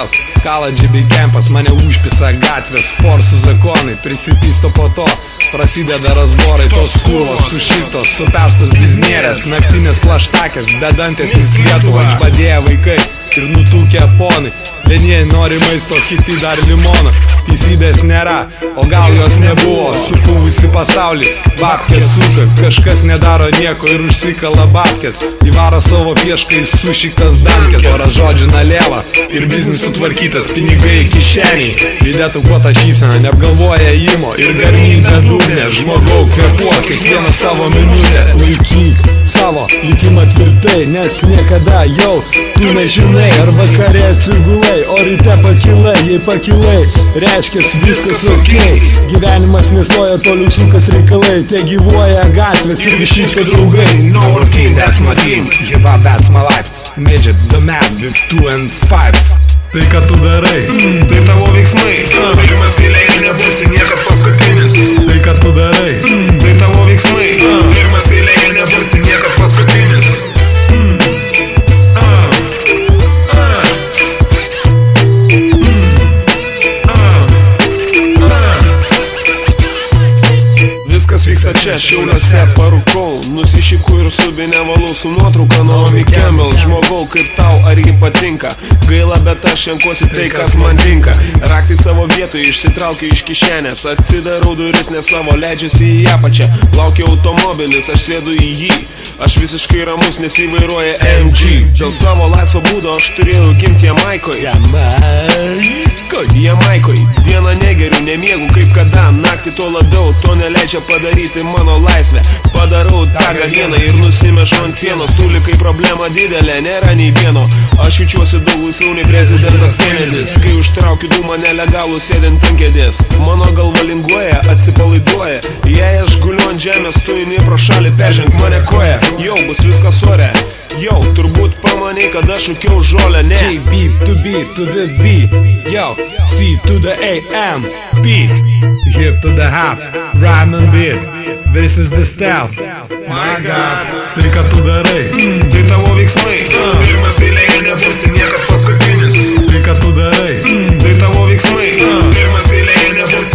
vėl kala džibi kempas, mane užpisa gatvės, forsų zakonai, prisipisto po to, prasideda razborai, tos kurvos sušiktos, superstos biznierės, naktinės plaštakės, bedantės vis Lietuvą, išbadėję vaikai ir nutūkę ponai, vieni nori maisto, kiti dar limoną, teisybės nėra, o gal jos nebuvo, supuvusi pasaulį, babkės suka, kažkas nedaro nieko ir užsikala babkės, įvaro savo piešką į sušiktas dankės, oras žodžių nalėva ir biznis sutvarkytas, pinigai kišeniai, vidėtų kuo tą šypseną, neapgalvoja įmo ir garniai bedugnė, žmogau kvepuok kiekvieną savo minutę, laikyk savo likimą tvirtai, nes niekada jau tu nežinai, ar vakare atsigulai, o ryte pakilai, jei pakilai, reiškias viskas ok, gyvenimas nestoja, toliau sunkas reikalai, te gyvuoja gatvės ir ryšyško draugai. No one team, that's my team, hip hop, that's my life, midget, the man with 2 and 5. Tai ką tu darai, Tai tavo veiksmai, pirmas eilėje nebūsi niekad paskutinis. tai ką tu darai, Tai tavo veiksmai, pirmas eilėje nebūsi niekad paskutinis. Viskas vyksta čia, Šiauliuose parūkau, nusišiku ir subinę valau su nuotrauka Naomi Campbell. Žmogau, kaip tau, ar ji patinka? Gaila, bet aš renkuosi tai, kas man tinka. Raktai savo vietoje išsitraukiu iš kišenės, atsidarau duris, nes savo leidžiuosi į apačią. Laukia automobilis, aš sėdu į jį, aš visiškai ramus, nes jį vairuoja MG. Dėl savo laisvo būdo aš turėjau gimti Jamaikoj. Jamaikoj, dieną negeriu, nemiegu kaip kada, naktį to labiau, to neleidžia padaryti mano laisvę. Padarau tagą vieną ir nusimešu ant sienos, sulikai problema didelė, nėra nei vieno. Aš jaučiuosi daug laisviau nei prezidentas Kennedys, kai užtraukiu dūmą nelegalų sėdint ant kėdės. Mano galva linguoja, atsipalaiduoja, jei aš guliu ant žemės, tu eini pro šalį, perženk mane koją. Jau bus viskas ore, jau turbūt pamanei, kad aš šūkiau žolę, ne. JB to B to the B, yo, C to the AM, beat, hip to the hop, rhyme and beat, this is the style, my god, tai ką tu darai, Tai tavo veiksmai, pirmas eilėje nebūsi niekad paskutinis. tai ką tu darai, Tai tavo veiksmai, pirmas eilėje nebūsi